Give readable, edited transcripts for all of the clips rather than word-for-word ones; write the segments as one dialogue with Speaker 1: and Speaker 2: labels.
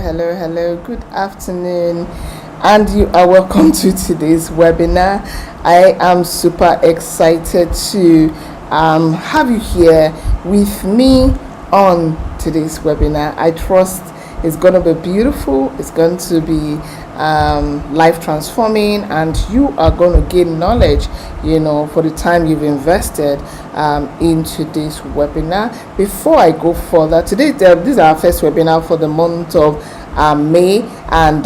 Speaker 1: Hello, good afternoon, and you are welcome to today's webinar. I am super excited to have you here with me on today's webinar. I trust it's going to be beautiful, it's going to be life transforming, and you are going to gain knowledge, for the time you've invested in today's webinar. Before I go further, today this is our first webinar for the month of May, and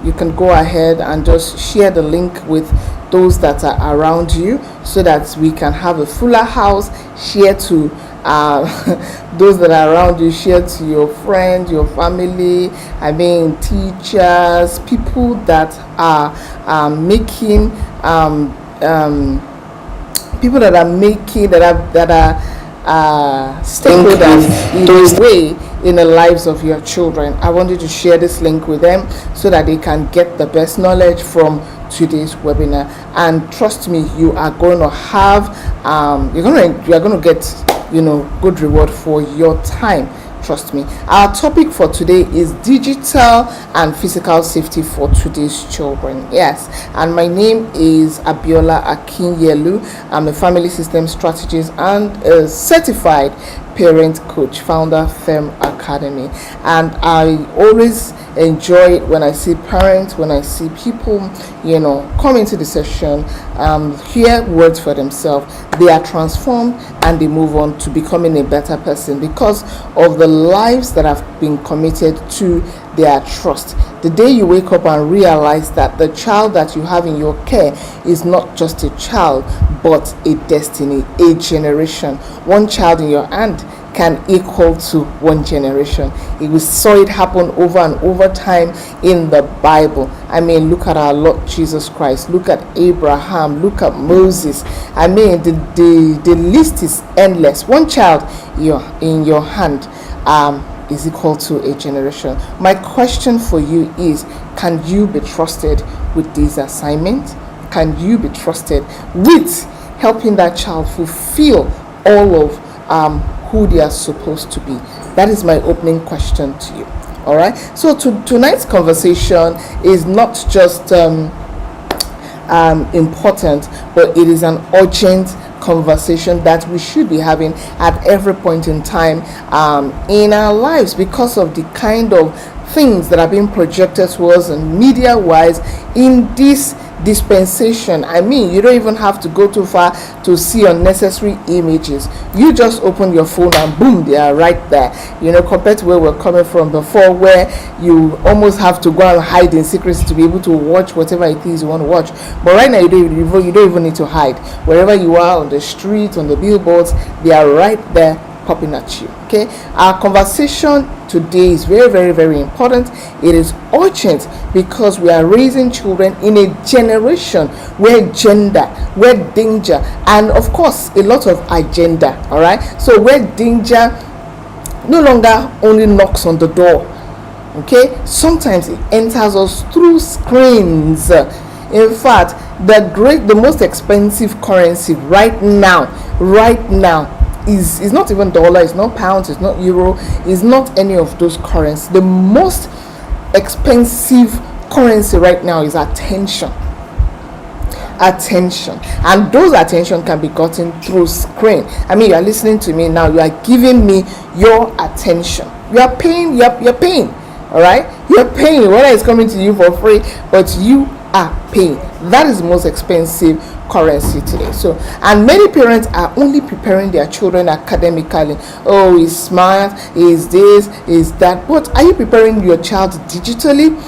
Speaker 1: you can go ahead and just share the link with those that are around you so that we can have a fuller house. Share to those that are around you, share to your friends, your family, teachers, people that are making people that are making that are stakeholders in a way in the lives of your children. I want you to share this link with them so that they can get the best knowledge from today's webinar. And trust me, you are going to have you're going to get good reward for your time. Trust me. Our topic for today is digital and physical safety for today's children. Yes, and my name is Abiola Akinyelu. I'm a family system strategist and a certified parent coach, founder Fem Academy. And I always enjoy it when I see parents, when I see people, come into the session, hear words for themselves. They are transformed and they move on to becoming a better person because of the lives that have been committed to their trust. The day you wake up and realize that the child that you have in your care is not just a child, but a destiny, a generation. One child in your hand can equal to one generation. We saw it happen over and over time in the Bible. Look at our Lord Jesus Christ. Look at Abraham. Look at Moses. The list is endless. One child in your hand is equal to a generation. My question for you is, can you be trusted with this assignment? Can you be trusted with helping that child fulfill all of who they are supposed to be? That is my opening question to you. All right. So tonight's conversation is not just important, but it is an urgent conversation that we should be having at every point in time in our lives because of the kind of things that are being projected to us and media wise in this dispensation. You don't even have to go too far to see unnecessary images. You just open your phone and boom, they are right there. Compared to where we're coming from before, where you almost have to go and hide in secrecy to be able to watch whatever it is you want to watch. But right now you don't even need to hide. Wherever you are, on the street, on the billboards, they are right there popping at you. Okay, our conversation today is very, very, very important. It is urgent because we are raising children in a generation where gender, where danger, and of course a lot of agenda. All right, so where danger no longer only knocks on the door. Okay, sometimes it enters us through screens. In fact, the most expensive currency right now is not even dollar, it's not pounds, it's not euro, it's not any of those currencies. The most expensive currency right now is attention, and those attention can be gotten through screen. You are listening to me now, you are giving me your attention, you're paying. All right, you're paying, whether it's coming to you for free, but you are paying. That is the most expensive currency today. So, and many parents are only preparing their children academically. Oh, he's smart, is this, is that. But are you preparing your child digitally?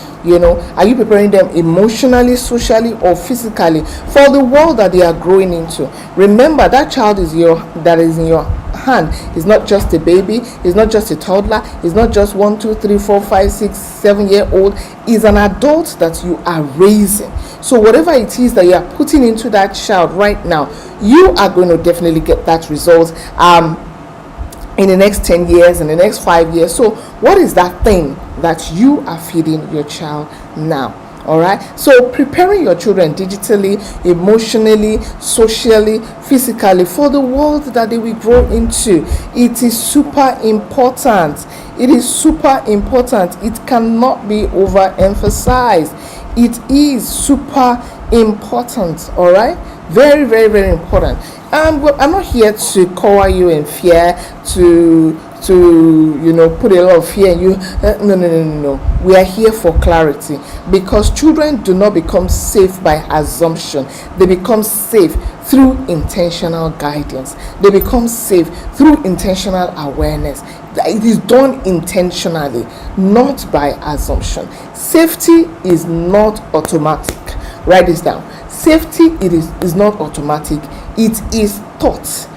Speaker 1: Are you preparing them emotionally, socially, or physically for the world that they are growing into? Remember, that child that is in your hand is not just a baby, is not just a toddler, is not just 1, 2, 3, 4, 5, 6, 7-year-old, is an adult that you are raising. So whatever it is that you are putting into that child right now, you are going to definitely get that result in the next 10 years, in the next 5 years. So what is that thing that you are feeding your child now? All right, so preparing your children digitally, emotionally, socially, physically for the world that they will grow into, it is super important. It is super important. It cannot be overemphasized. It is super important. All right, very, very, very important. Well, I'm not here to cover you in fear, to put a lot of fear in you. No. We are here for clarity, because children do not become safe by assumption. They become safe through intentional guidance. They become safe through intentional awareness. It is done intentionally, not by assumption. Safety is not automatic. Write this down. Safety is not automatic. It is taught.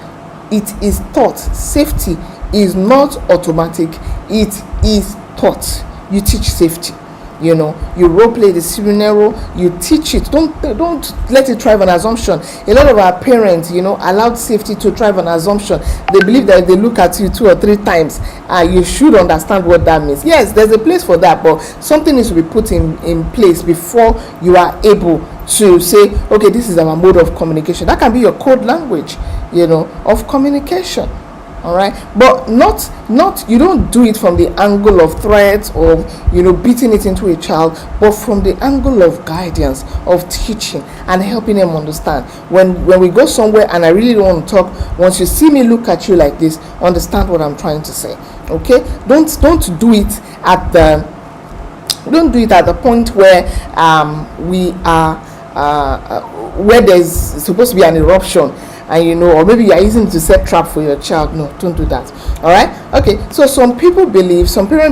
Speaker 1: It is taught. Safety is not automatic. It is taught. You teach safety. You role play the scenario, you teach it. Don't let it thrive on assumption. A lot of our parents, allowed safety to thrive on assumption. They believe that if they look at you 2 or 3 times, you should understand what that means. Yes, there's a place for that, but something needs to be put in place before you are able to say, okay, this is our mode of communication. That can be your code language, of communication. All right, but not you don't do it from the angle of threats or beating it into a child, but from the angle of guidance, of teaching and helping them understand. When we go somewhere and I really don't want to talk, once you see me look at you like this, understand what I'm trying to say. Okay, don't do it at the point where we are where there's supposed to be an eruption, and or maybe you are using it to set trap for your child. No, don't do that. All right, okay. So some parents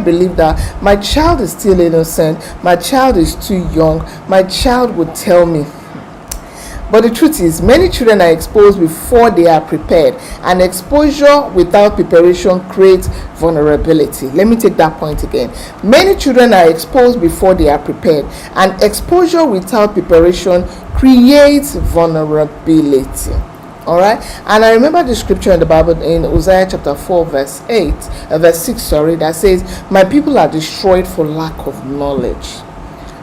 Speaker 1: believe that my child is still innocent, my child is too young, my child would tell me. But the truth is, many children are exposed before they are prepared, and exposure without preparation creates vulnerability. Let me take that point again. Many children are exposed before they are prepared, and exposure without preparation creates vulnerability. All right, and I remember the scripture in the Bible in Hosea chapter 4 verse 6, that says, my people are destroyed for lack of knowledge.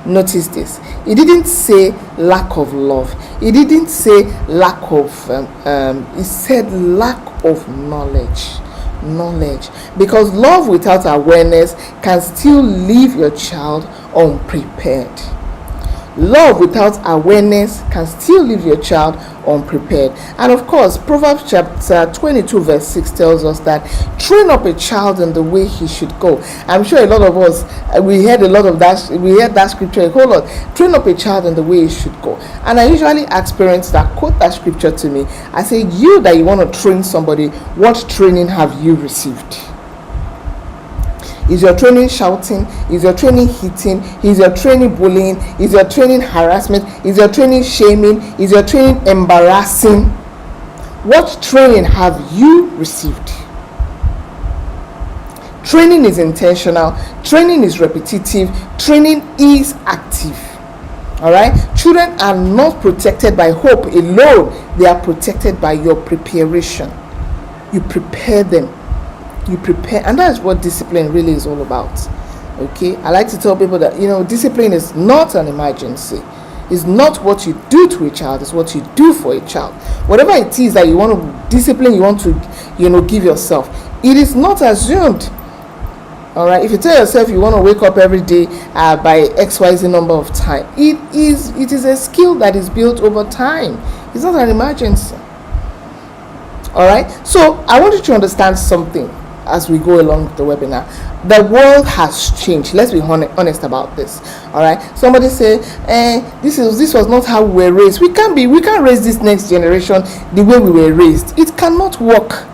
Speaker 1: Notice this. It didn't say lack of love. It didn't say lack of it said lack of knowledge, because love without awareness can still leave your child unprepared. Love without awareness can still leave your child unprepared. And of course, Proverbs chapter 22 verse 6 tells us that train up a child in the way he should go. I'm sure a lot of us, we heard that scripture a whole lot. Train up a child in the way he should go. And I usually ask parents that quote that scripture to me. I say, you that you want to train somebody, what training have you received? Is your training shouting? Is your training hitting? Is your training bullying? Is your training harassment? Is your training shaming? Is your training embarrassing? What training have you received? Training is intentional. Training is repetitive. Training is active. All right? Children are not protected by hope alone. They are protected by your preparation. You prepare them. You prepare, and that's what discipline really is all about. Okay, I like to tell people that discipline is not an emergency. It's not what you do to a child, it's what you do for a child. Whatever it is that you want to discipline, you want to give yourself, it is not assumed. All right, if you tell yourself you want to wake up every day by XYZ number of time, it is a skill that is built over time. It's not an emergency. All right, so I want you to understand something as we go along the webinar. The world has changed. Let's be honest about this. All right, somebody say, this was not how we were raised. We can't raise this next generation the way we were raised. It cannot work.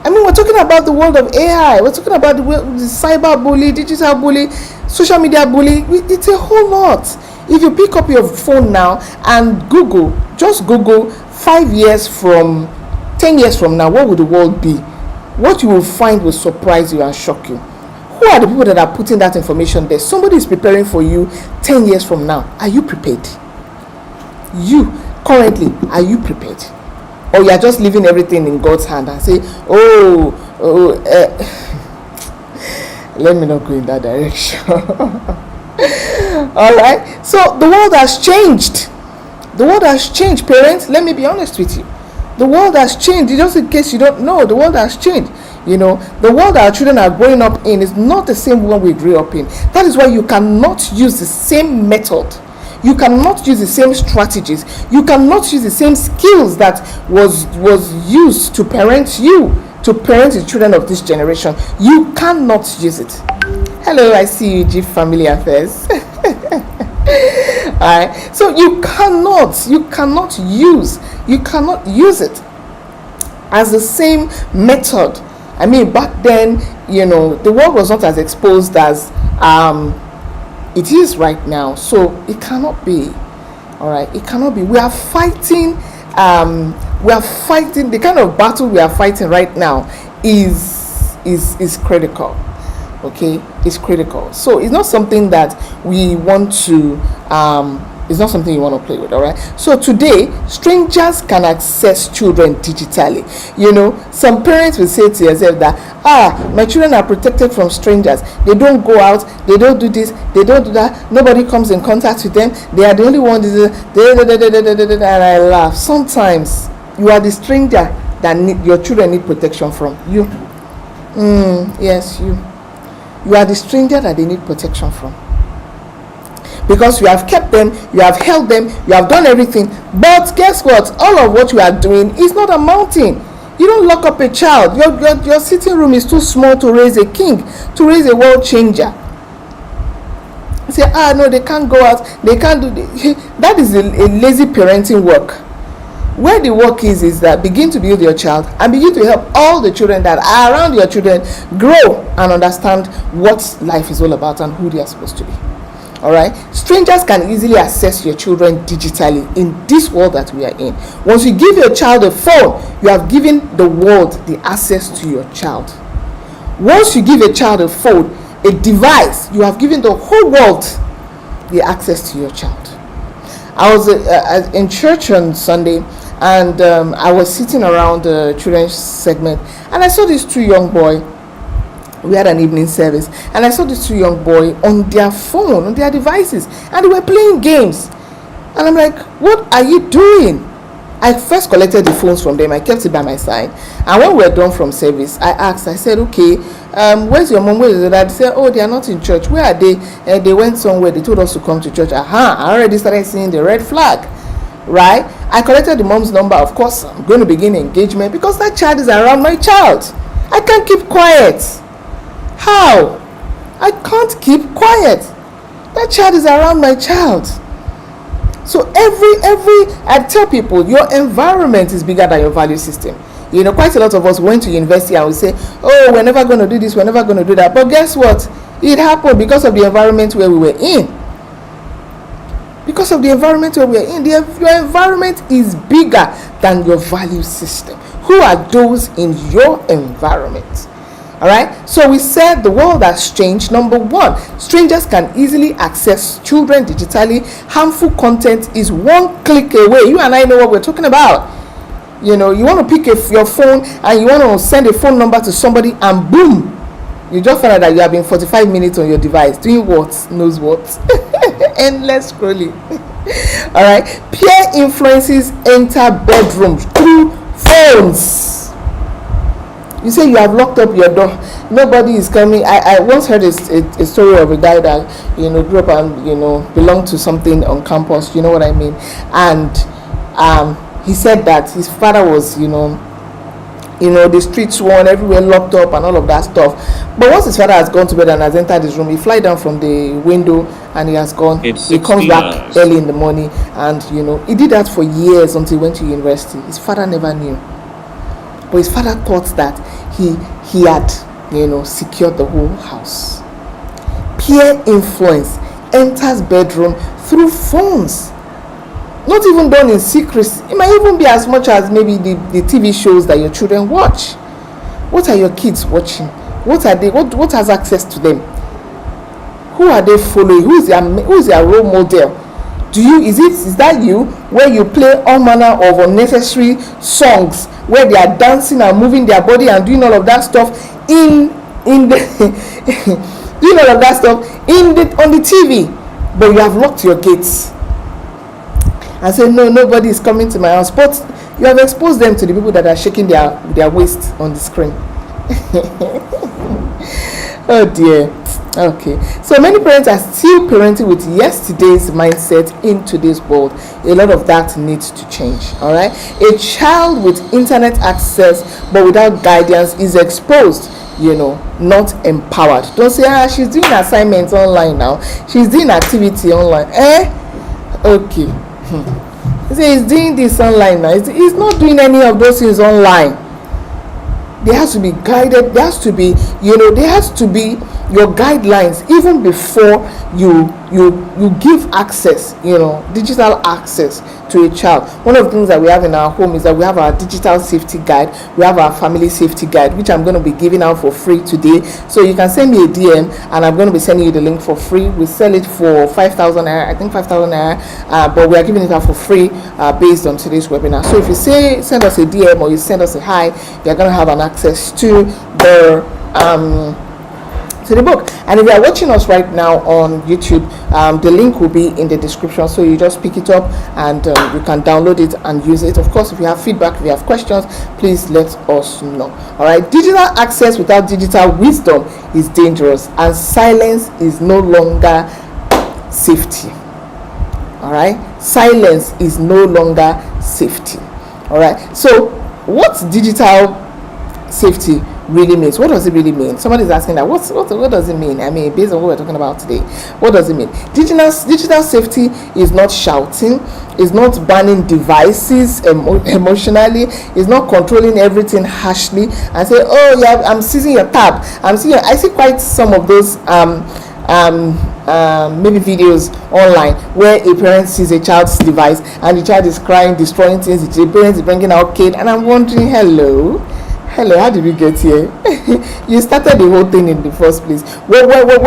Speaker 1: I mean, we're talking about the world of AI. We're talking about the cyber bully, digital bully, social media bully. It's a whole lot. If you pick up your phone now and just Google 10 years from now, what would the world be? What you will find will surprise you and shock you. Who are the people that are putting that information there? Somebody is preparing for you 10 years from now. Are you prepared? You, currently, are you prepared? Or you are just leaving everything in God's hand and say, let me not go in that direction. All right. So the world has changed. The world has changed, parents. Let me be honest with you. The world has changed. Just in case you don't know, the world has changed. The world our children are growing up in is not the same one we grew up in. That is why you cannot use the same method. You cannot use the same strategies. You cannot use the same skills that was used to parent the children of this generation. You cannot use it. Hello, I see you, G Family Affairs. Alright, so you cannot use it as the same method. I mean, back then, the world was not as exposed as it is right now. So it cannot be. All right, it cannot be. We are fighting. The kind of battle we are fighting right now is critical. Okay, it's critical. So it's not something that we want to it's not something you want to play with. All right, so today strangers can access children digitally. Some parents will say to yourself that my children are protected from strangers. They don't go out, they don't do this, they don't do that, nobody comes in contact with them, they are the only ones. And I laugh. Sometimes you are the stranger that your children need protection from. Yes, you are the stranger that they need protection from, because you have kept them, you have held them, you have done everything. But guess what? All of what you are doing is not amounting. You don't lock up a child. Your sitting room is too small to raise a king, to raise a world changer. You say, no, they can't go out, they can't do this. That is a lazy parenting work. Where the work is that begin to build your child and begin to help all the children that are around your children grow and understand what life is all about and who they are supposed to be. All right, strangers can easily access your children digitally in this world that we are in. Once you give your child a phone, you have given the world the access to your child. Once you give a child a phone, a device, you have given the whole world the access to your child. I was in church on Sunday, and I was sitting around the children's segment, and I saw these two young boys. We had an evening service, and I saw these two young boys on their phone, on their devices, and they were playing games. And I'm like, what are you doing? I first collected the phones from them. I kept it by my side. And when we were done from service, I said, okay, where's your mom? Where's your dad? They said, oh, they are not in church. Where are they? They went somewhere. They told us to come to church. I already started seeing the red flag, right? I collected the mom's number. Of course, I'm going to begin engagement because that child is around my child. I can't keep quiet. How? I can't keep quiet. That child is around my child. So I tell people, your environment is bigger than your value system. Quite a lot of us went to university and we say, oh, we're never going to do this, we're never going to do that. But guess what? It happened because of the environment where we were in. Because of the environment where we are in. Your environment is bigger than your value system. Who are those in your environment? All right, so we said the world has changed. Number one, strangers can easily access children digitally. Harmful content is one click away. You and I know what we're talking about. You want to pick your phone and you want to send a phone number to somebody, and boom, you just find out that you have been 45 minutes on your device doing what knows what. Endless scrolling. All right, peer influences enter bedrooms through phones. You say you have locked up your door, nobody is coming. I once heard a story of a guy that grew up and belonged to something on campus, you know what I mean, and he said that his father was the streets one, everywhere locked up and all of that stuff. But once his father has gone to bed and has entered his room, he fly down from the window and he has gone. He comes back early in the morning, and he did that for years until he went to university. His father never knew. But his father thought that he had, secured the whole house. Peer influence enters bedroom through phones. Not even done in secrecy. It might even be as much as maybe the TV shows that your children watch. What are your kids watching? What are they? What has access to them? Who are they following? Who is their role model? Is that you, where you play all manner of unnecessary songs, where they are dancing and moving their body and doing all of that stuff in the doing all of that stuff on the TV, but you have locked your gates and say no, nobody is coming to my house, but you have exposed them to the people that are shaking their waist on the screen. Oh dear. Okay, so many parents are still parenting with yesterday's mindset in today's world. A lot of that needs to change. All right, a child with internet access but without guidance is exposed, not empowered. Don't say, she's doing assignments online now, she's doing activity online. Okay. You say he's doing this online now. He's not doing any of those things online. There has to be guided. There has to be, there has to be your guidelines even before you give access, digital access to a child. One of the things that we have in our home is that we have our digital safety guide, we have our family safety guide, which I'm going to be giving out for free today. So you can send me a DM and I'm going to be sending you the link for free. We sell it for 5,000 naira, I think 5,000 naira, but we are giving it out for free based on today's webinar. So if you send us a DM or you send us a hi, you're going to have an access to the book. And if you are watching us right now on YouTube, the link will be in the description, so you just pick it up and you can download it and use it. Of course, if you have feedback, if you have questions, please let us know. All right, digital access without digital wisdom is dangerous, and silence is no longer safety. All right, silence is no longer safety. All right, so what's digital safety really means? What does it really mean? Somebody is asking that. What does it mean? I mean, based on what we're talking about today, what does it mean? Digital safety is not shouting, is not banning devices emotionally, is not controlling everything harshly and say, oh yeah, I'm seizing your tab. I see quite some of those maybe videos online where a parent sees a child's device and the child is crying, destroying things, the parent is bringing out cake, and I'm wondering, hello, how did we get here? You started the whole thing in the first place. Where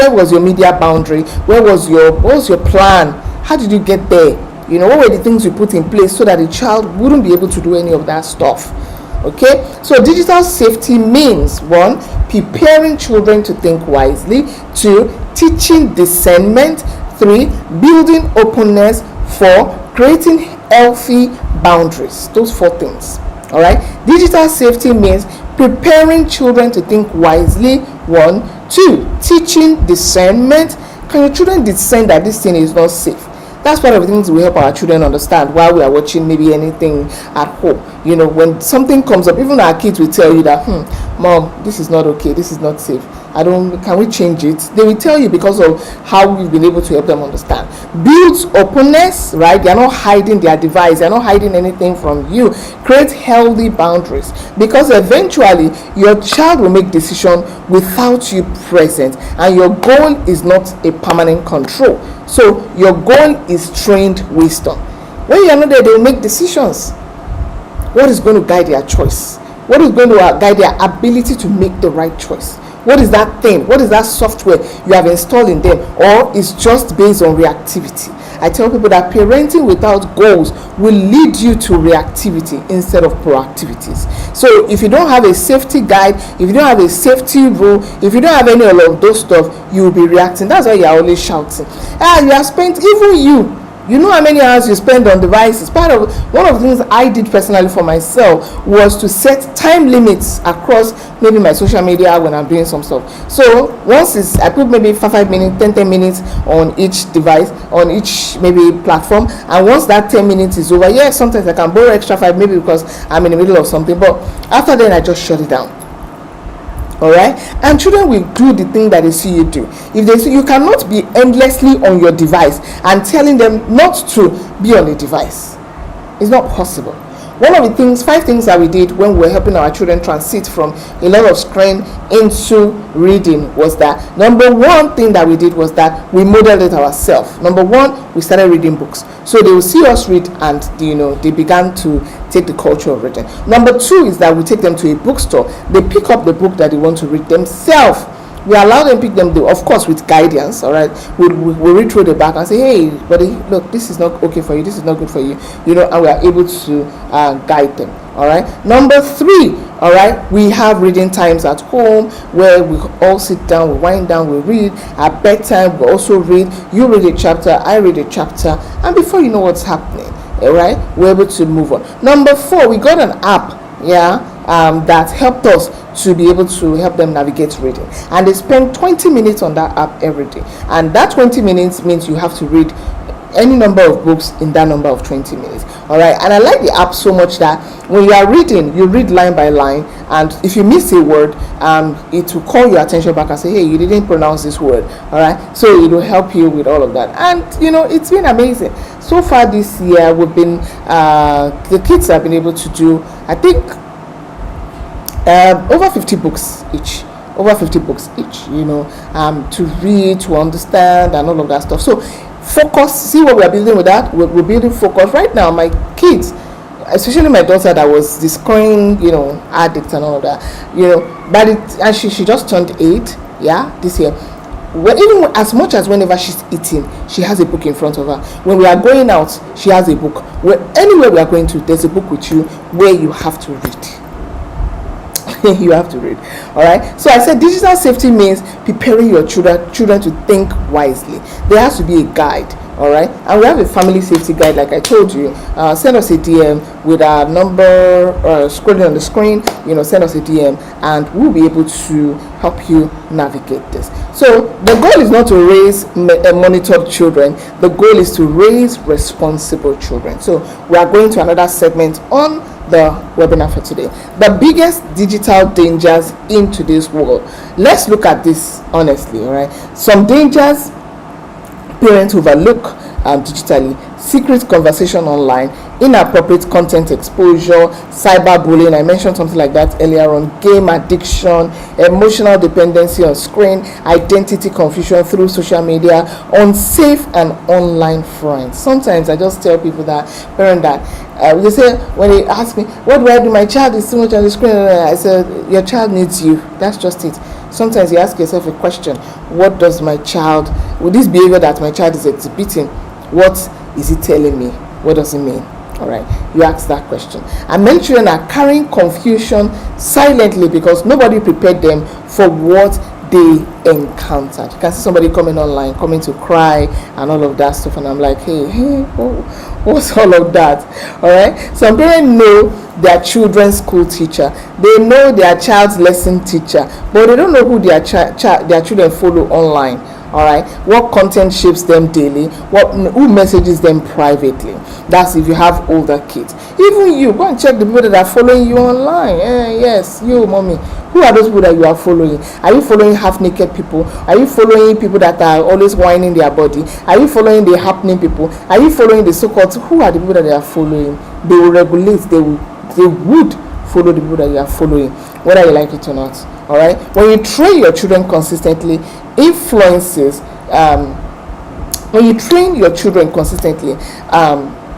Speaker 1: was your media boundary? What was your plan? How did you get there? What were the things you put in place so that the child wouldn't be able to do any of that stuff? Okay, so digital safety means 1, preparing children to think wisely, 2, teaching discernment, 3, building openness, 4, creating healthy boundaries. Those 4 things. All right, digital safety means preparing children to think wisely, 1, 2, teaching discernment. Can your children discern that this thing is not safe? That's one of the things we help our children understand while we are watching maybe anything at home. When something comes up, even our kids will tell you that, mom, this is not okay, this is not safe. Can we change it? They will tell you because of how we've been able to help them understand. Builds openness, right? They're not hiding their device, they're not hiding anything from you. Create healthy boundaries, because eventually your child will make decisions without you present, and your goal is not a permanent control. So your goal is trained wisdom. When you are not there, they will make decisions. What is going to guide their choice? What is going to guide their ability to make the right choice? What is that thing? What is that software you have installed in them? Or is just based on reactivity? I tell people that parenting without goals will lead you to reactivity instead of proactivities. So if you don't have a safety guide, if you don't have a safety rule, if you don't have any of those stuff, you will be reacting. That's why you are always shouting. You have spent, even you know how many hours you spend on devices. One of the things I did personally for myself was to set time limits across maybe my social media when I'm doing some stuff. So once I put maybe 5 minutes, 10 minutes on each device, on each maybe platform, and once that 10 minutes is over, yes, sometimes I can borrow extra 5 maybe because I'm in the middle of something, but after then I just shut it down. All right, and children will do the thing that they see you do. If they see, you cannot be endlessly on your device and telling them not to be on a device. It's not possible. One of the 5 things that we did when we were helping our children transit from a lot of screen into reading was that number 1 thing that we did was that we modeled it ourselves. Number 1, we started reading books. So they will see us read and they began to take the culture of reading. Number 2 is that we take them to a bookstore. They pick up the book that they want to read themselves. We allow them pick them, of course, with guidance. All right, we read through the back and say, hey, buddy, look, this is not okay for you, this is not good for you, and we are able to guide them. All right. Number 3, all right, we have reading times at home where we all sit down, we wind down, we read. At bedtime, we also read. You read a chapter, I read a chapter, and before you know what's happening, all right, we're able to move on. Number 4, we got an app, that helped us to be able to help them navigate reading, and they spend 20 minutes on that app every day, and that 20 minutes means you have to read any number of books in that number of 20 minutes. All right, and I like the app so much that when you are reading, you read line by line, and if you miss a word, it will call your attention back and say, hey, you didn't pronounce this word. All right, so it will help you with all of that, and it's been amazing so far this year. We've been the kids have been able to do, I think, over 50 books each, to read, to understand, and all of that stuff. So focus, see what we are building with that. We're building focus right now. My kids, especially my daughter that was the screen addict and all of that, but and she just turned 8 this year. Well, even as much as whenever she's eating, she has a book in front of her. When we are going out, she has a book. Anywhere we are going to, there's a book with you where you have to read. You have to read. All right, so I said digital safety means preparing your children to think wisely. There has to be a guide. All right, and we have a family safety guide, like I told you. Send us a DM with our number scrolling on the screen. Send us a DM and we'll be able to help you navigate this. So the goal is not to raise monitored children. The goal is to raise responsible children. So we are going to another segment on the webinar for today. The biggest digital dangers in today's world. Let's look at this honestly. All right, some dangers parents overlook digitally: secret conversation online, inappropriate content exposure, cyberbullying, I mentioned something like that earlier on, game addiction, emotional dependency on screen, identity confusion through social media, unsafe and online friends. Sometimes I just tell people that, parent, that they say, when they ask me, what do I do? My child is too much on the screen. I said, your child needs you. That's just it. Sometimes you ask yourself a question: what does my child, with this behavior that my child is exhibiting, what is it telling me? What does it mean? All right, you ask that question. And many children are carrying confusion silently because nobody prepared them for what they encountered. You can see somebody coming online, coming to cry and all of that stuff, and I'm like, hey, what's all of that? All right, some parents know their children's school teacher, they know their child's lesson teacher, but they don't know who their children follow online. All right, what content shapes them daily, who messages them privately. That's if you have older kids. Even you, go and check the people that are following you online. Yes, you, mommy, who are those people that you are following? Are you following half naked people? Are you following people that are always whining their body? Are you following the happening people? Are you following the so-called, who are the people that they are following? They will regulate, they would follow the people that you are following, whether you like it or not. All right, when you train your children consistently, when you train your children consistently,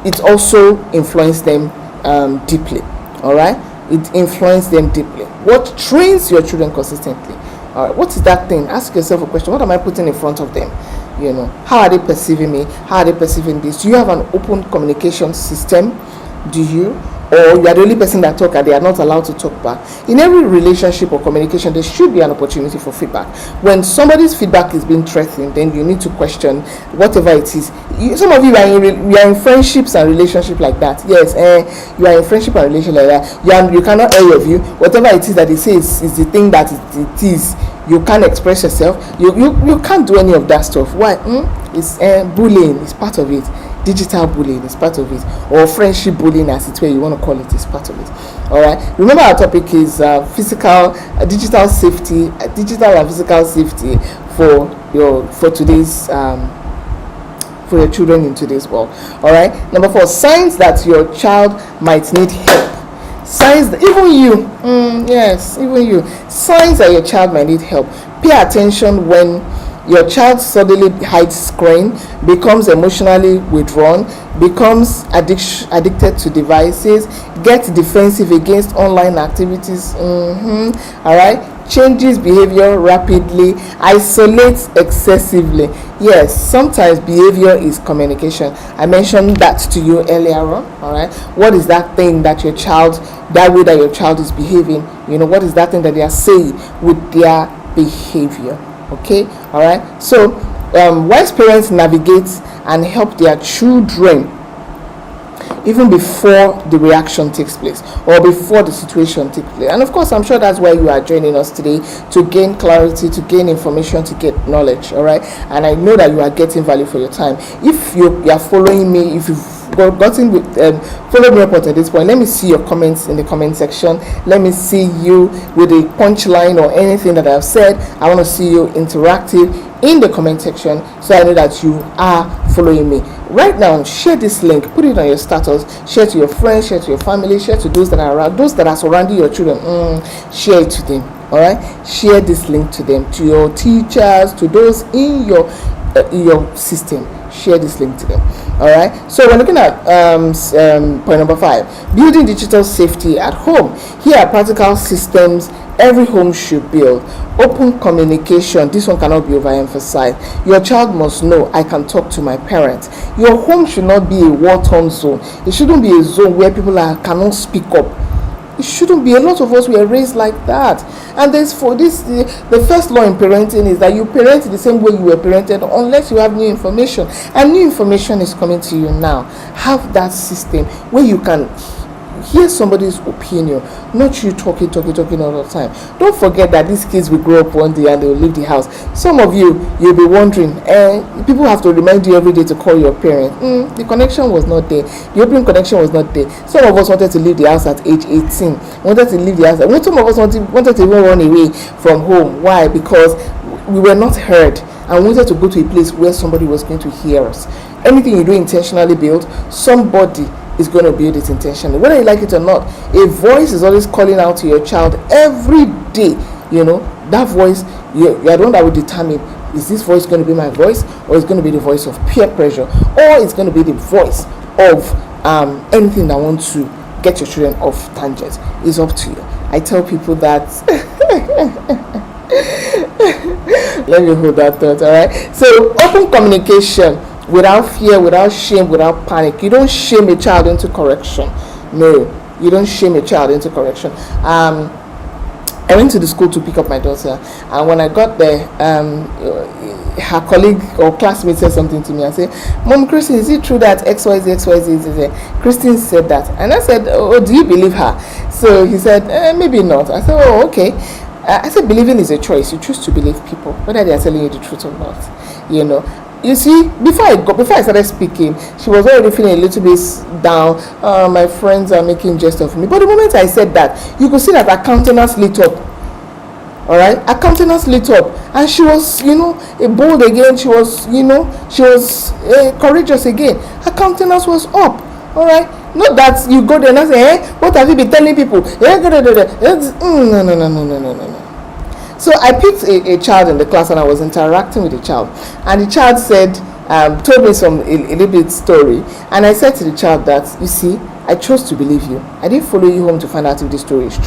Speaker 1: it also influences them deeply. All right, it influences them deeply. What trains your children consistently? All right, what is that thing? Ask yourself a question: what am I putting in front of them? How are they perceiving me? How are they perceiving this? Do you have an open communication system? Do you? Or you are the only person that talk and they are not allowed to talk back? In every relationship or communication, there should be an opportunity for feedback. When somebody's feedback is being threatened, then you need to question whatever it is. Some of you are in friendships and relationships like that. Yes, you are in friendship and relationship like that. You cannot air your view. Whatever it is that they say is the thing that it is. You can't express yourself. You can't do any of that stuff. Why? It's bullying. It's part of it. Digital bullying is part of it, or friendship bullying, as it's where you want to call it, is part of it. All right, remember our topic is digital safety, digital and physical safety for today's for your children in today's world. All right, number 4, signs that your child might need help. Signs that even you, signs that your child might need help. Pay attention when your child suddenly hides screen, becomes emotionally withdrawn, becomes addicted to devices, gets defensive against online activities. All right, changes behavior rapidly, isolates excessively. Yes, sometimes behavior is communication. I mentioned that to you earlier on. All right, what is that thing that your child, that way that your child is behaving? What is that thing that they are saying with their behavior? Okay, all right. So wise parents navigate and help their children even before the reaction takes place or before the situation takes place. And of course, I'm sure that's why you are joining us today, to gain clarity, to gain information, to get knowledge. All right, and I know that you are getting value for your time. If you are following me, if you've gotten with follow me up at this point, let me see your comments in the comment section. Let me see you with a punchline or anything that I've said. I want to see you interactive in the comment section, so I know that you are following me. Right now, share this link, put it on your status, share to your friends, share to your family, share to those that are around, those that are surrounding your children. Share it to them. All right, share this link to them, to your teachers, to those in your system. Share this link to them. All right, so we're looking at point number 5, building digital safety at home. Here are practical systems every home should build. Open communication. This one cannot be overemphasized. Your child must know, I can talk to my parents. Your home should not be a war-torn zone. It shouldn't be a zone where people cannot speak up. It shouldn't be. A lot of us were raised like that. And there's for this, the first law in parenting is that you parent the same way you were parented unless you have new information. And new information is coming to you now. Have that system where you can hear somebody's opinion, not you talking all the time. Don't forget that these kids will grow up one day and they will leave the house. Some of you'll be wondering, people have to remind you every day to call your parent. The connection was not there. The open connection was not there. Some of us wanted to leave the house at age 18. Wanted to leave the house. Some of us wanted to even run away from home. Why? Because we were not heard and wanted to go to a place where somebody was going to hear us. Anything you do intentionally build, somebody is going to build it intentionally, whether you like it or not. A voice is always calling out to your child every day. That voice, you're the one that will determine, is this voice going to be my voice, or is going to be the voice of peer pressure, or it's going to be the voice of anything that wants to get your children off tangents. It's up to you. I tell people that let me hold that thought. All right, so open communication without fear, without shame, without panic. You don't shame a child into correction. No, you don't shame a child into correction. I went to the school to pick up my daughter, and when I got there, her colleague or classmate said something to me. I said, Mom, Christine, is it true that XYZ? Christine said that. And I said, oh, do you believe her? So he said, maybe not. I said, oh, okay. I said, believing is a choice. You choose to believe people, whether they are telling you the truth or not. You see, before I started speaking, she was already feeling a little bit down. My friends are making jest of me. But the moment I said that, you could see that her countenance lit up. All right, her countenance lit up, and she was, bold again. She was, courageous again. Her countenance was up. All right, not that you go there and say, what have you been telling people? No. So I picked a child in the class, and I was interacting with the child, and the child said, told me a little bit story, and I said to the child that, you see, I chose to believe you. I didn't follow you home to find out if this story is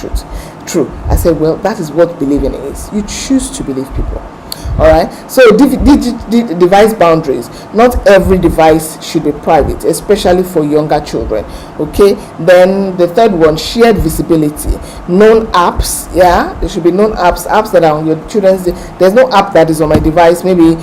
Speaker 1: true. I said, well, that is what believing is. You choose to believe people. All right, so device boundaries. Not every device should be private, especially for younger children. Okay, then the third one, shared visibility. Known apps, there should be known apps that are on your children's. There's no app that is on my device, maybe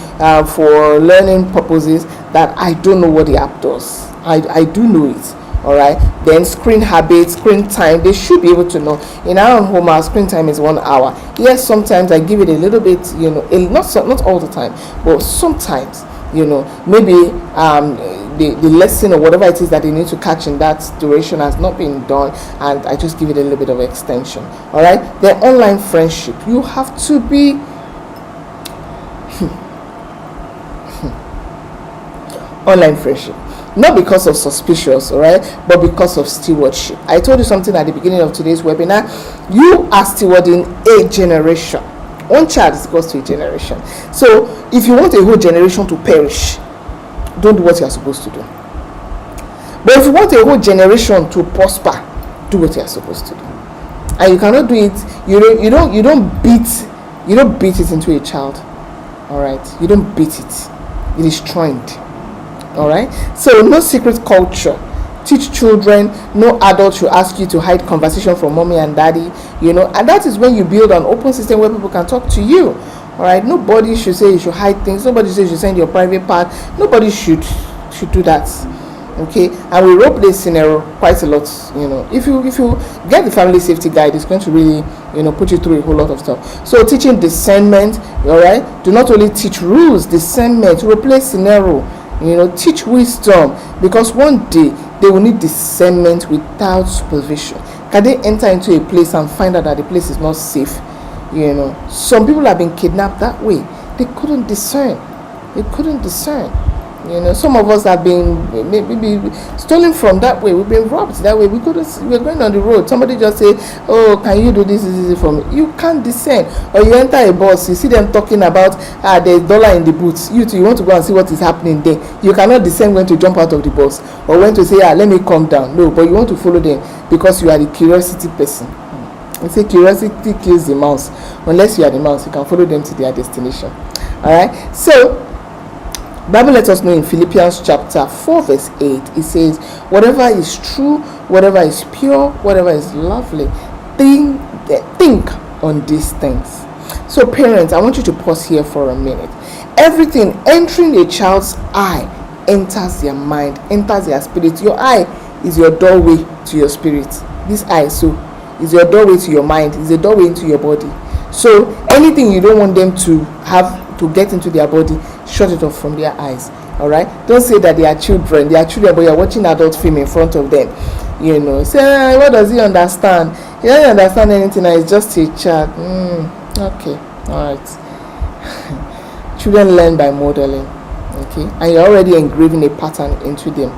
Speaker 1: for learning purposes, that I don't know what the app does. I do know it. All right, then screen habits, screen time, they should be able to know. In our own home, our screen time is 1 hour. Yes, sometimes I give it a little bit, not all the time, but sometimes, maybe the lesson or whatever it is that they need to catch in that duration has not been done, and I just give it a little bit of extension. All right, then online friendship, you have to be online friendship. Not because of suspicious, all right, but because of stewardship. I told you something at the beginning of today's webinar. You are stewarding a generation. One child is equals to a generation. So if you want a whole generation to perish, don't do what you are supposed to do. But if you want a whole generation to prosper, do what you are supposed to do. and you cannot do it. You don't beat it into a child. All right, you don't beat it. It is trained. All right. So no secret culture. Teach children. No adult should ask you to hide conversation from mommy and daddy. And that is when you build an open system where people can talk to you. All right. Nobody should say you should hide things. Nobody says you should send your private part. Nobody should do that. Okay. And we role play scenario quite a lot. If you get the family safety guide, it's going to really put you through a whole lot of stuff. So teaching discernment. All right. Do not only teach rules, discernment, role play scenario. Teach wisdom, because one day they will need discernment without supervision. Can they enter into a place and find out that the place is not safe? Some people have been kidnapped that way. They couldn't discern. Some of us have been maybe stolen from that way. We've been robbed that way. We're going on the road. Somebody just say, "Oh, can you do this for me?" You can't discern. Or you enter a bus, you see them talking about there's dollar in the boots. You want to go and see what is happening there. You cannot discern when to jump out of the bus or when to say, let me calm down. No, but you want to follow them because you are the curiosity person. They say curiosity kills the mouse. Unless you are the mouse, you can follow them to their destination. All right. So Bible lets us know in Philippians chapter 4 verse 8, it says, whatever is true, whatever is pure, whatever is lovely, think on these things. So parents, I want you to pause here for a minute. Everything entering a child's eye enters their mind, enters their spirit. Your eye is your doorway to your spirit. This eye is your doorway to your mind, is a doorway into your body. So anything you don't want them to have to get into their body, shut it off from their eyes. All right, don't say that they are children, but you're watching adult film in front of them. Say, what does he understand? He doesn't understand anything. It's just a child. Okay, all right. Children learn by modeling. Okay, and you're already engraving a pattern into them.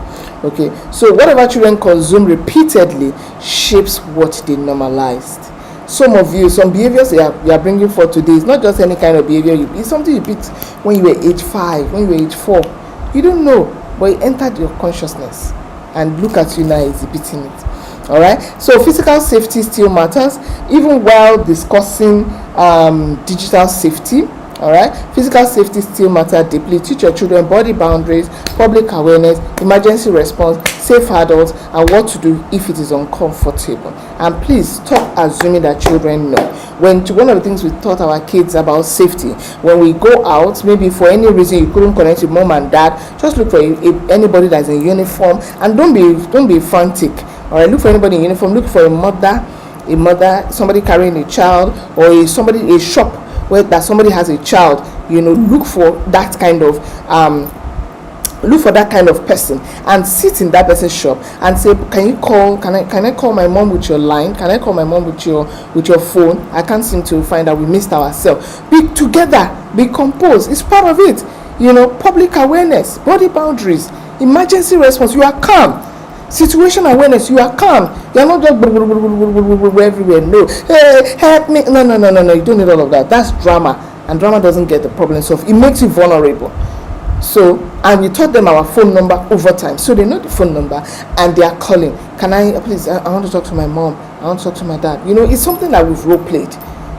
Speaker 1: Okay, so whatever children consume repeatedly shapes what they normalized. Some of you, some behaviors you are bringing forth today is not just any kind of behavior. It's something you picked when you were age 5, when you were age 4. You don't know, but it entered your consciousness. And look at you now exhibiting it. All right. So physical safety still matters, even while discussing digital safety. All right, physical safety still matters deeply. Teach your children body boundaries, public awareness, emergency response, safe adults, and what to do if it is uncomfortable. And please stop assuming that children know. One of the things we taught our kids about safety, when we go out, maybe for any reason you couldn't connect with mom and dad, just look for anybody that's in uniform, and don't be frantic. All right, look for anybody in uniform. Look for a mother, somebody carrying a child, or a shop where that somebody has a child. Look for that kind of person and sit in that person's shop and say, can I call my mom with your line? Can I call my mom with your phone? I can't seem to find out. We missed ourselves. Be together, be composed. It's part of it. Public awareness, body boundaries, emergency response. You are calm. Situation awareness, you are calm. You are not just everywhere. No, hey, help me. No. You don't need all of that. That's drama, and drama doesn't get the problem solved. It makes you vulnerable. So, and we taught them our phone number over time, so they know the phone number and they are calling. Can I please? I want to talk to my mom. I want to talk to my dad. It's something that we've role played.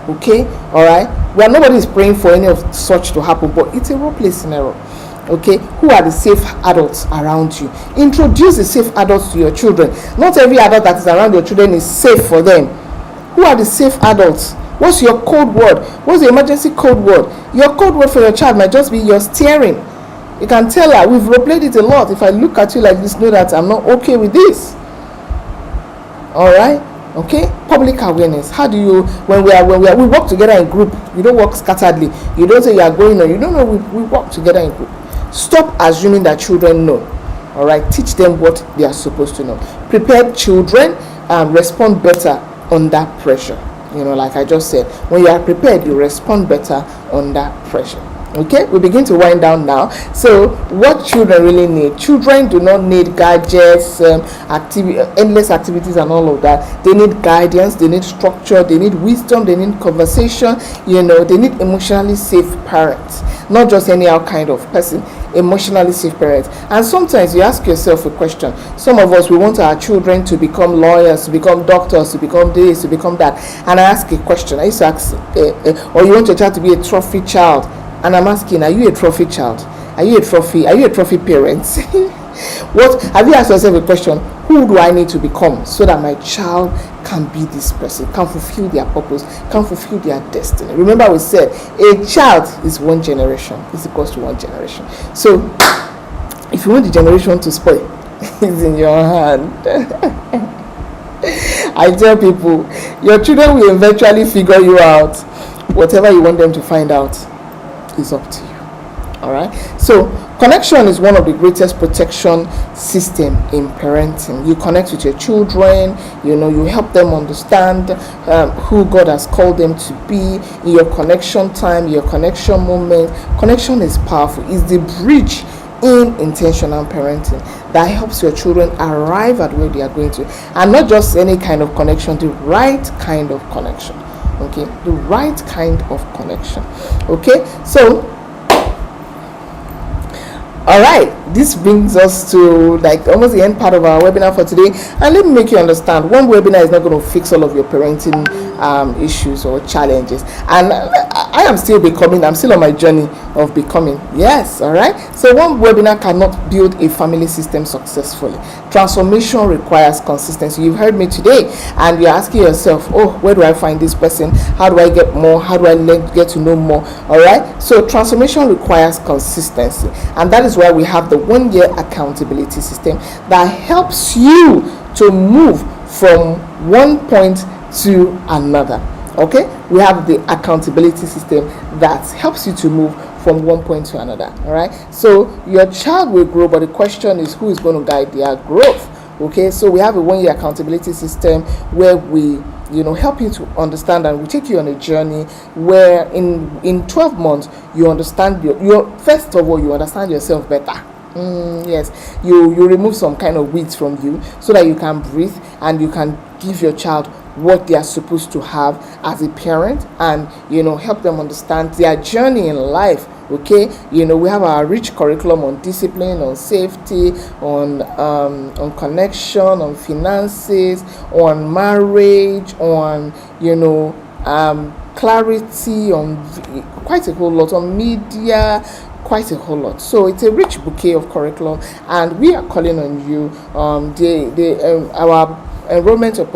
Speaker 1: Okay, all right. Well, nobody is praying for any of such to happen, but it's a role play scenario. Okay, who are the safe adults around you? Introduce the safe adults to your children. Not every adult that is around your children is safe for them. Who are the safe adults? What's your code word? What's the emergency code word? Your code word for your child might just be your steering. You can tell her, we've replayed it a lot. If I look at you like this, know that I'm not okay with this. All right. Okay, public awareness. How do you, when we work together in group, you don't work scatteredly. You don't say you are going on. You don't know. We work together in group. Stop assuming that children know. All right, teach them what they are supposed to know. Prepared children respond better under pressure. Like I just said, when you are prepared, you respond better under pressure. Okay, we begin to wind down now. So what children really need? Children do not need gadgets, endless activities and all of that. They need guidance, they need structure, they need wisdom, they need conversation. They need emotionally safe parents, not just any other kind of person. Emotionally safe parents. And sometimes you ask yourself a question. Some of us, we want our children to become lawyers, to become doctors, to become this, to become that. And I ask a question. I used to ask, or you want your child to be a trophy child? And I'm asking, are you a trophy child? Are you a trophy parent? What have you asked yourself a question? Who do I need to become so that my child can be this person, can fulfill their purpose, can fulfill their destiny? Remember, we said a child is one generation, is equals to one generation. So if you want the generation to spoil, it's in your hand. I tell people, your children will eventually figure you out. Whatever you want them to find out is up to you. All right, so connection is one of the greatest protection system in parenting. You connect with your children, you help them understand who God has called them to be in your connection time, your connection moment. Connection is powerful. It's the bridge in intentional parenting that helps your children arrive at where they are going to, and not just any kind of connection, the right kind of connection. Okay, the right kind of connection. Okay, so all right, this brings us to like almost the end part of our webinar for today. And let me make you understand, one webinar is not going to fix all of your parenting issues or challenges. And I'm still on my journey of becoming. Yes, all right. So one webinar cannot build a family system successfully. Transformation requires consistency. You've heard me today, and you're asking yourself, oh, where do I find this person? How do I get more? How do I get to know more? All right. So transformation requires consistency, and that is why we have the 1-year accountability system that helps you to move from one point to another. Okay, we have the accountability system that helps you to move from one point to another. All right, so your child will grow, but the question is, who is going to guide their growth? Okay, so we have a 1-year accountability system where we help you to understand, and we take you on a journey where in 12 months you understand your first of all, you understand yourself better. Yes, you remove some kind of weeds from you so that you can breathe and you can give your child what they are supposed to have as a parent, and help them understand their journey in life. Okay, we have our rich curriculum on discipline, on safety, on connection, on finances, on marriage, on clarity, on quite a whole lot, on media, quite a whole lot. So it's a rich bouquet of curriculum, and we are calling on you. Our enrollment of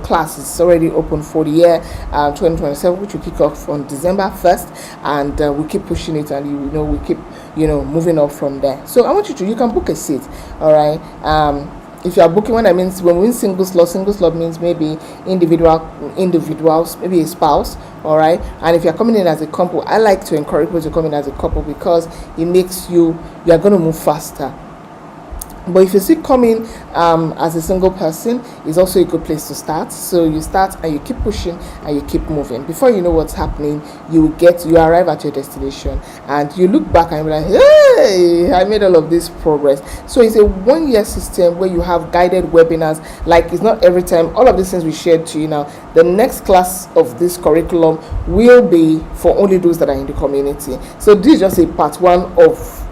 Speaker 1: class is already open for the year 2027, which will kick off on December 1st, and we keep pushing it, and we keep moving up from there. So I want you can book a seat. All right, if you are booking, when we mean single slot means maybe individuals, maybe a spouse. All right, and if you're coming in as a couple, I like to encourage people to come in as a couple because it makes you are going to move faster. But if you see coming as a single person, is also a good place to start. So you start and you keep pushing and you keep moving. Before you know what's happening, you arrive at your destination, and you look back and you're like, hey, I made all of this progress. So it's a 1-year system where you have guided webinars. Like, it's not every time. All of these things we shared to you now, the next class of this curriculum will be for only those that are in the community. So this is just a part 1 of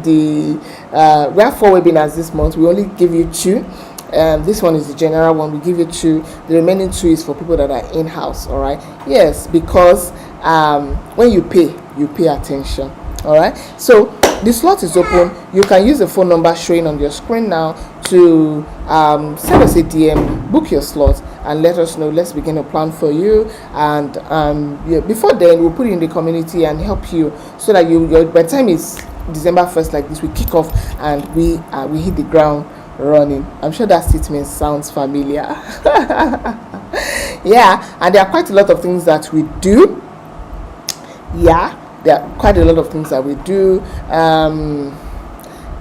Speaker 1: we have 4 webinars this month. We only give you 2. This one is the general one. We give you 2. The remaining 2 is for people that are in-house. All right, yes, because when you pay attention. All right, so the slot is open. You can use the phone number showing on your screen now to send us a DM, book your slot, and let us know. Let's begin a plan for you, and before then we'll put it in the community and help you so that by the time it's December 1st like this, we kick off and we hit the ground running. I'm sure that statement sounds familiar. Yeah, and there are quite a lot of things that we do.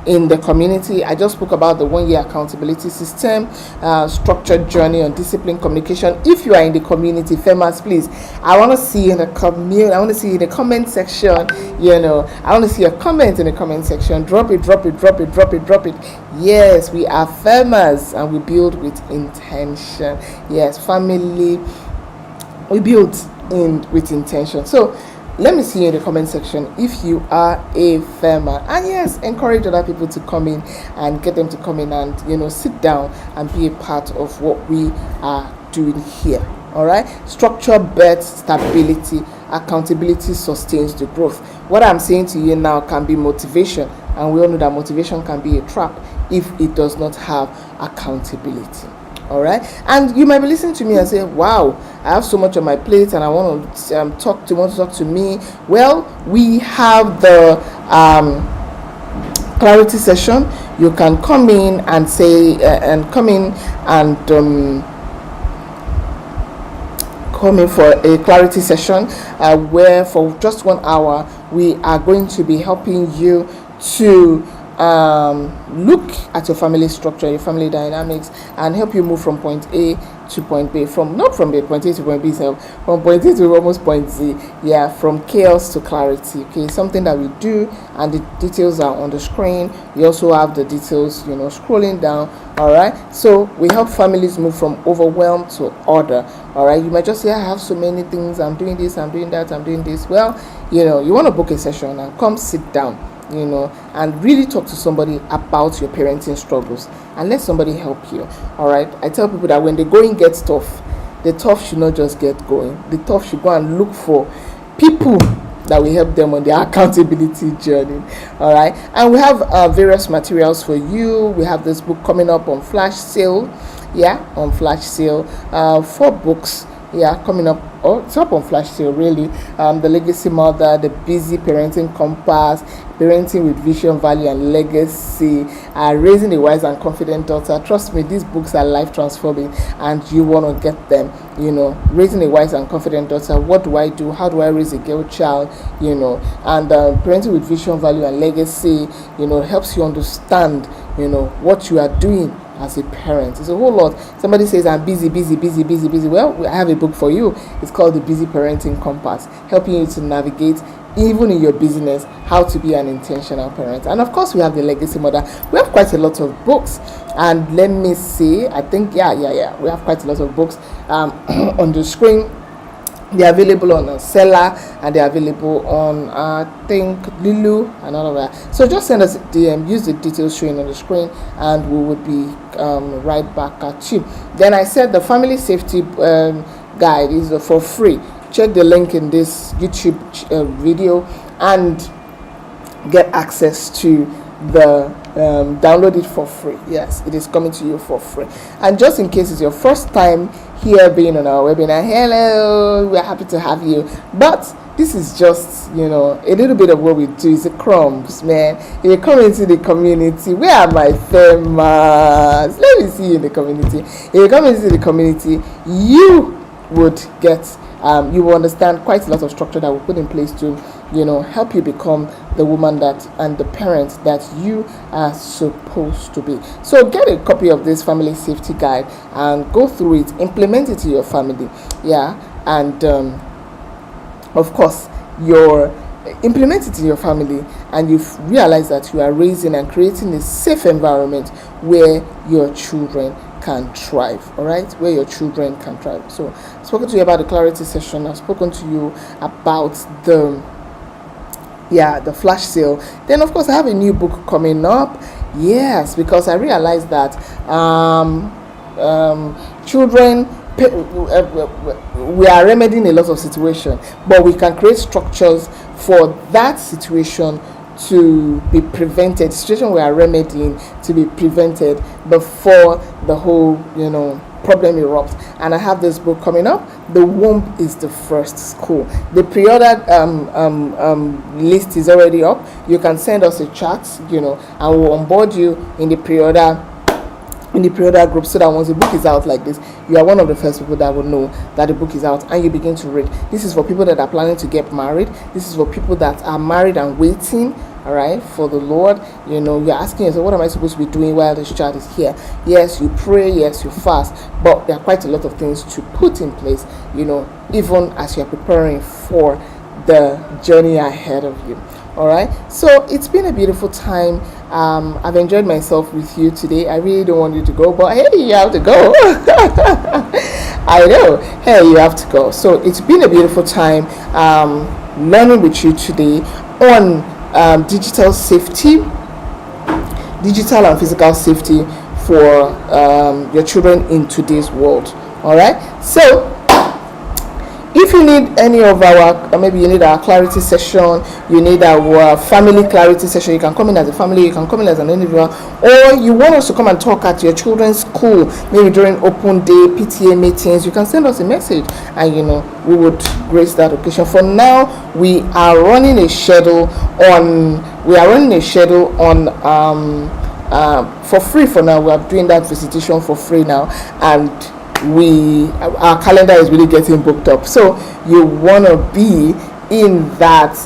Speaker 1: in the community. I just spoke about the 1-year accountability system, structured journey on discipline communication. If you are in the community, FEMAS, please, I want to see you in the I want to see you in the comment section. I want to see your comment in the comment section. Drop it. Yes, we are FEMAS and we build with intention. Yes, family, we build with intention. So let me see you in the comment section if you are a FEMA. And yes, encourage other people to come in and get them to come in and, sit down and be a part of what we are doing here. All right. Structure birth stability. Accountability sustains the growth. What I'm saying to you now can be motivation. And we all know that motivation can be a trap if it does not have accountability. All right. And you might be listening to me and say, wow, I have so much on my plate and I want to talk to me. Well, we have the clarity session. You can come in and come in for a clarity session where for just 1 hour we are going to be helping you to look at your family structure, your family dynamics, and help you move from point A to point B, not from the point A to point B itself, from point A to almost point Z. Yeah, from chaos to clarity. Okay, something that we do, and the details are on the screen. We also have the details, scrolling down. All right, so we help families move from overwhelm to order. All right, you might just say, I have so many things, I'm doing this, I'm doing that, I'm doing this. Well, you want to book a session and come sit down, and really talk to somebody about your parenting struggles and let somebody help you. All right, I tell people that when the going gets tough, the tough should not just get going. The tough should go and look for people that will help them on their accountability journey. All right, and we have various materials for you. We have this book coming up on flash sale. On flash sale, 4 books. Coming up. Oh, it's up on flash sale, really. The Legacy Mother, The Busy Parenting Compass, Parenting with Vision, Value, and Legacy, Raising a Wise and Confident Daughter. Trust me, these books are life transforming, and you want to get them. Raising a Wise and Confident Daughter. What do I do? How do I raise a girl child? And Parenting with Vision, Value, and Legacy. Helps you understand. What you are doing as a parent. It's a whole lot. Somebody says, I'm busy. Well, I have a book for you. It's called The Busy Parenting Compass, helping you to navigate, even in your business, how to be an intentional parent. And of course, we have The Legacy Mother. We have quite a lot of books. And let me see, I think, we have quite a lot of books on the screen. They're available on Seller, and they're available on, I think, Lulu and all of that. So just send us a DM, use the details showing on the screen, and we would be right back at you. Then I said the family safety guide is for free. Check the link in this YouTube video and get access to the download it for free. Yes, it is coming to you for free. And just in case it's your first time here being on our webinar, hello, we're happy to have you. But this is just, a little bit of what we do. It's a crumbs, man. If you come into the community, where are my FEMAs? Let me see you in the community. If you come into the community, you would get you will understand quite a lot of structure that we put in place to help you become the woman and the parent that you are supposed to be. So get a copy of this family safety guide and go through it, implement it to your family, and of course implement it in your family, and you realize that you are raising and creating a safe environment where your children can thrive. All right, where your children can thrive. So I've spoken to you about the clarity session. I've spoken to you about the flash sale. Then of course I have a new book coming up. Yes, because I realized that children, we are remedying a lot of situations, but we can create structures for that situation to be prevented, situation we are remedying to be prevented before the whole problem erupts. And I have this book coming up. The Womb is the First School. The pre-order list is already up. You can send us a chat, and we'll onboard you in the pre-order group, so that once the book is out like this, you are one of the first people that will know that the book is out, and you begin to read. This is for people that are planning to get married. This is for people that are married and waiting all right, for the Lord. You're asking yourself, what am I supposed to be doing while this child is here? Yes, you pray, yes, you fast, but there are quite a lot of things to put in place, even as you're preparing for the journey ahead of you. All right, so it's been a beautiful time. I've enjoyed myself with you today. I really don't want you to go, but hey, you have to go. I know, hey, you have to go. So it's been a beautiful time learning with you today on digital safety, digital and physical safety for your children in today's world. All right, so if you need any of our, or maybe you need our clarity session, you need our family clarity session, you can come in as a family, you can come in as an individual, or you want us to come and talk at your children's school, maybe during open day, PTA meetings, you can send us a message and we would grace that occasion. For now, we are running a schedule on for free for now. We are doing that visitation for free now, and our calendar is really getting booked up. So you want to be in that,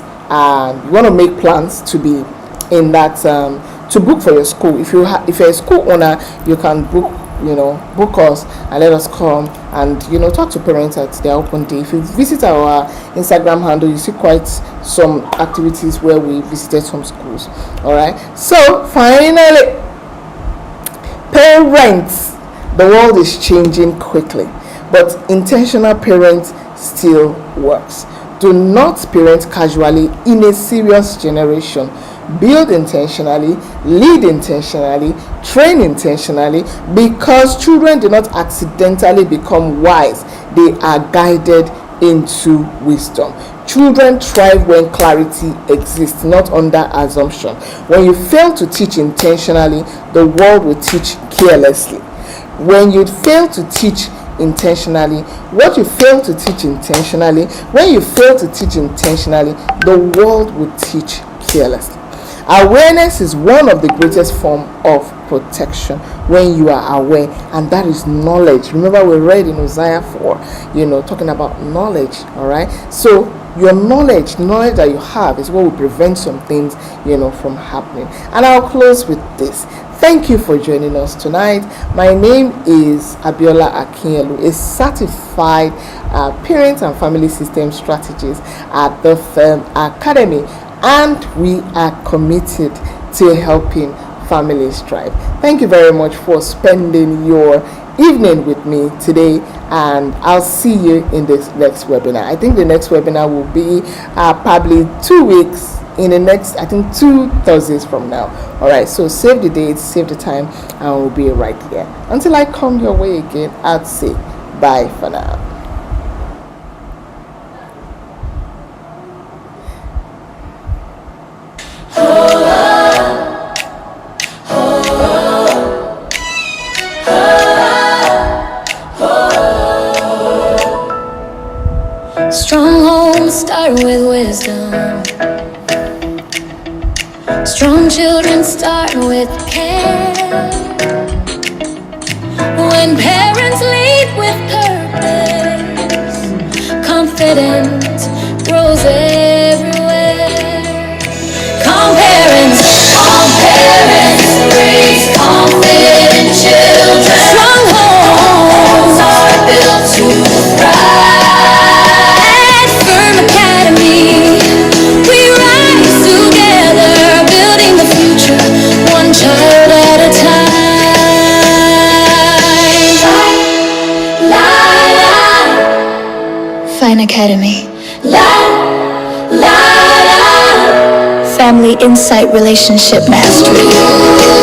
Speaker 1: you want to make plans to be in that, to book for your school. If you're a school owner, you can book us and let us come and talk to parents at their open day. If you visit our Instagram handle, you see quite some activities where we visited some schools. All right, so finally, parents, the world is changing quickly, but intentional parents still works. Do not parent casually in a serious generation. Build intentionally, lead intentionally, train intentionally, because children do not accidentally become wise. They are guided into wisdom. Children thrive when clarity exists, not under assumption. When you fail to teach intentionally, the world will teach carelessly. When you fail to teach intentionally, when you fail to teach intentionally, the world will teach carelessly. Awareness is one of the greatest form of protection when you are aware, and that is knowledge. Remember, we read in Hosea 4, talking about knowledge. All right, so your knowledge that you have is what will prevent some things, from happening. And I'll close with this. Thank you for joining us tonight. My name is Abiola Akinyelu, a certified parent and family system strategist at the Firm Academy, and we are committed to helping families thrive. Thank you very much for spending your evening with me today, and I'll see you in this next webinar. I think the next webinar will be probably 2 weeks, in the next, I think, 2 Thursdays from now. All right, so save the date, save the time, and we'll be right here. Until I come your way again, I'd say bye for now.
Speaker 2: Strong homes start with wisdom. Strong children start with care. When parents lead with purpose, confidence grows everywhere. Calm parents raise confident children. Strong homes are built to thrive. At Firm Academy, we rise together, building the future, one child at a time. Fine Academy. Family Insight Relationship Mastery.